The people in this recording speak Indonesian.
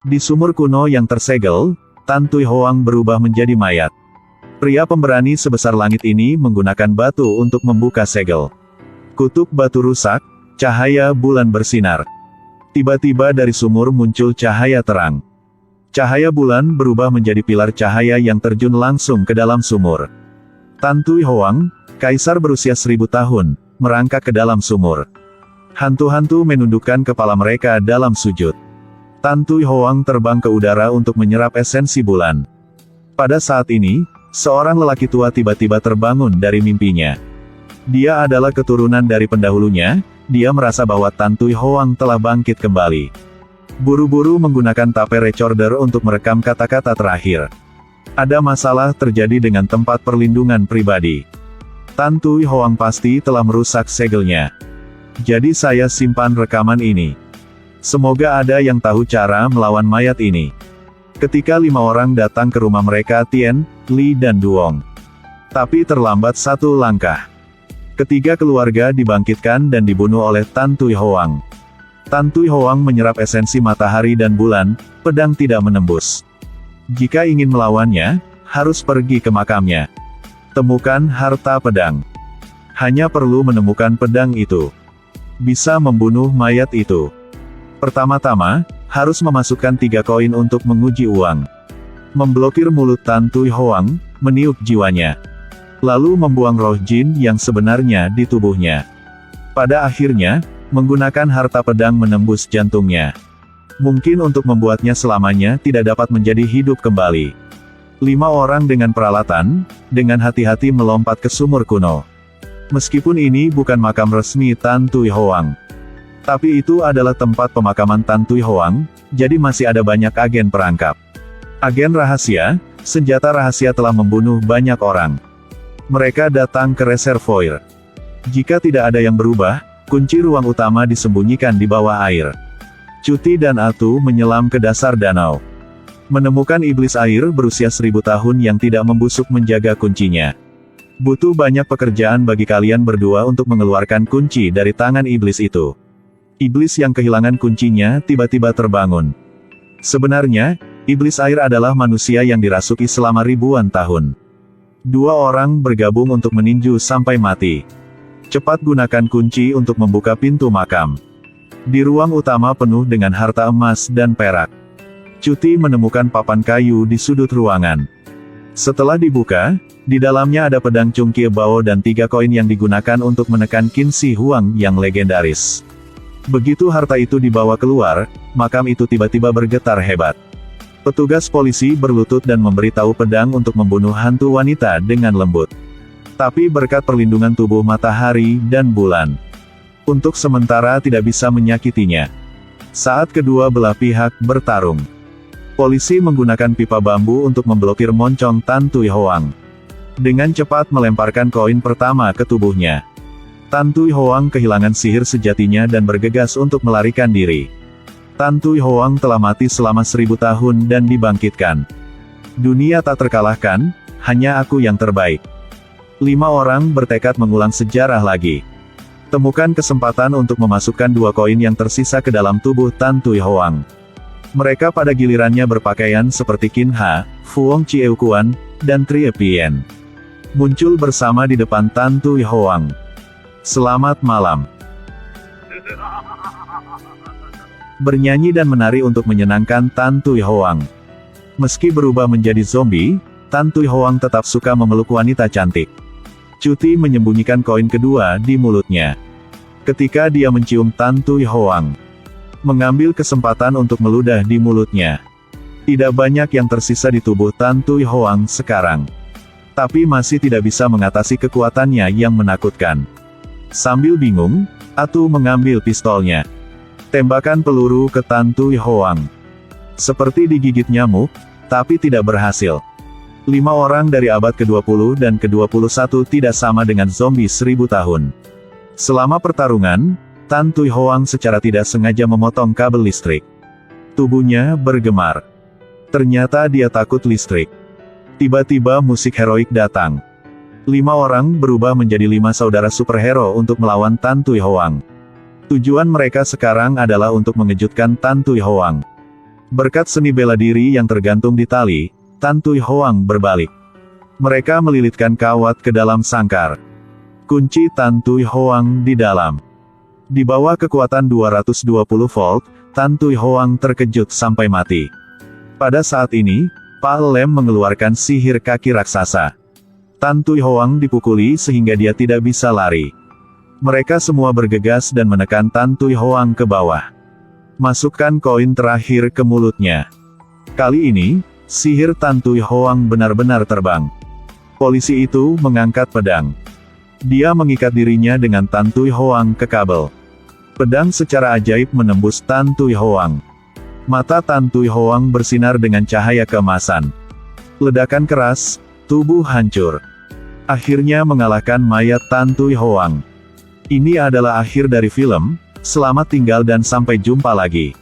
Di sumur kuno yang tersegel, Tan Tui Hoang berubah menjadi mayat. Pria pemberani sebesar langit ini menggunakan batu untuk membuka segel. Kutub batu rusak, cahaya bulan bersinar. Tiba-tiba dari sumur muncul cahaya terang. Cahaya bulan berubah menjadi pilar cahaya yang terjun langsung ke dalam sumur. Tan Tui Hoang, kaisar berusia 1000 tahun, merangkak ke dalam sumur. Hantu-hantu menundukkan kepala mereka dalam sujud. Tan Tui Hoang terbang ke udara untuk menyerap esensi bulan. Pada saat ini, seorang lelaki tua tiba-tiba terbangun dari mimpinya. Dia adalah keturunan dari pendahulunya, dia merasa bahwa Tan Tui Hoang telah bangkit kembali. Buru-buru menggunakan tape recorder untuk merekam kata-kata terakhir. Ada masalah terjadi dengan tempat perlindungan pribadi. Tan Tui Hoang pasti telah merusak segelnya. Jadi saya simpan rekaman ini. Semoga ada yang tahu cara melawan mayat ini. Ketika 5 orang datang ke rumah mereka Tien, Li dan Duong. Tapi terlambat satu langkah. Ketiga keluarga dibangkitkan dan dibunuh oleh Tan Tui Hoang. Tan Tui Hoang menyerap esensi matahari dan bulan, pedang tidak menembus. Jika ingin melawannya, harus pergi ke makamnya. Temukan harta pedang. Hanya perlu menemukan pedang itu. Bisa membunuh mayat itu. Pertama-tama, harus memasukkan 3 koin untuk menguji uang. Memblokir mulut Tan Tui Hoang, meniup jiwanya. Lalu membuang roh jin yang sebenarnya di tubuhnya. Pada akhirnya, menggunakan harta pedang menembus jantungnya. Mungkin untuk membuatnya selamanya tidak dapat menjadi hidup kembali. 5 orang dengan peralatan, dengan hati-hati melompat ke sumur kuno. Meskipun ini bukan makam resmi Tan Tui Hoang. Tapi itu adalah tempat pemakaman Tan Tui Hoang, jadi masih ada banyak agen perangkap. Agen rahasia, senjata rahasia telah membunuh banyak orang. Mereka datang ke reservoir. Jika tidak ada yang berubah, kunci ruang utama disembunyikan di bawah air. Cuti dan Atu menyelam ke dasar danau. Menemukan iblis air berusia 1000 tahun yang tidak membusuk menjaga kuncinya. Butuh banyak pekerjaan bagi kalian berdua untuk mengeluarkan kunci dari tangan iblis itu. Iblis yang kehilangan kuncinya tiba-tiba terbangun. Sebenarnya, iblis air adalah manusia yang dirasuki selama ribuan tahun. 2 orang bergabung untuk meninju sampai mati. Cepat gunakan kunci untuk membuka pintu makam. Di ruang utama penuh dengan harta emas dan perak. Cuti menemukan papan kayu di sudut ruangan. Setelah dibuka, di dalamnya ada pedang Chungkie Bao dan 3 koin yang digunakan untuk menekan Qin Shi Huang yang legendaris. Begitu harta itu dibawa keluar, makam itu tiba-tiba bergetar hebat. Petugas polisi berlutut dan memberitahu pedang untuk membunuh hantu wanita dengan lembut. Tapi berkat perlindungan tubuh matahari dan bulan, untuk sementara tidak bisa menyakitinya. Saat kedua belah pihak bertarung, polisi menggunakan pipa bambu untuk memblokir moncong Tan Tui Hoang. Dengan cepat melemparkan koin pertama ke tubuhnya. Tan Tui Hoang kehilangan sihir sejatinya dan bergegas untuk melarikan diri. Tan Tui Hoang telah mati selama 1000 tahun dan dibangkitkan. Dunia tak terkalahkan, hanya aku yang terbaik. 5 orang bertekad mengulang sejarah lagi. Temukan kesempatan untuk memasukkan 2 koin yang tersisa ke dalam tubuh Tan Tui Hoang. Mereka pada gilirannya berpakaian seperti Qin Ha, Fuong Chieukuan, dan Trie Pien. Muncul bersama di depan Tan Tui Hoang. Selamat malam. Bernyanyi dan menari untuk menyenangkan Tan Tui Hoang. Meski berubah menjadi zombie, Tan Tui Hoang tetap suka memeluk wanita cantik. Cuti menyembunyikan koin kedua di mulutnya. Ketika dia mencium Tan Tui Hoang, mengambil kesempatan untuk meludah di mulutnya. Tidak banyak yang tersisa di tubuh Tan Tui Hoang sekarang. Tapi masih tidak bisa mengatasi kekuatannya yang menakutkan. Sambil bingung, Atu mengambil pistolnya. Tembakan peluru ke Tan Tui Hoang. Seperti digigit nyamuk, tapi tidak berhasil. 5 orang dari abad ke-20 dan ke-21 tidak sama dengan zombie 1000 tahun. Selama pertarungan, Tan Tui Hoang secara tidak sengaja memotong kabel listrik. Tubuhnya bergemar. Ternyata dia takut listrik. Tiba-tiba musik heroik datang. 5 orang berubah menjadi 5 saudara superhero untuk melawan Tan Tui Hoang. Tujuan mereka sekarang adalah untuk mengejutkan Tan Tui Hoang. Berkat seni bela diri yang tergantung di tali, Tan Tui Hoang berbalik. Mereka melilitkan kawat ke dalam sangkar. Kunci Tan Tui Hoang di dalam. Di bawah kekuatan 220 volt, Tan Tui Hoang terkejut sampai mati. Pada saat ini, Pa Lem mengeluarkan sihir kaki raksasa. Tan Tui Hoang dipukuli sehingga dia tidak bisa lari. Mereka semua bergegas dan menekan Tan Tui Hoang ke bawah. Masukkan koin terakhir ke mulutnya. Kali ini, sihir Tan Tui Hoang benar-benar terbang. Polisi itu mengangkat pedang. Dia mengikat dirinya dengan Tan Tui Hoang ke kabel. Pedang secara ajaib menembus Tan Tui Hoang. Mata Tan Tui Hoang bersinar dengan cahaya keemasan. Ledakan keras, tubuh hancur. Akhirnya mengalahkan mayat Tan Tui Hoang. Ini adalah akhir dari film. Selamat tinggal dan sampai jumpa lagi.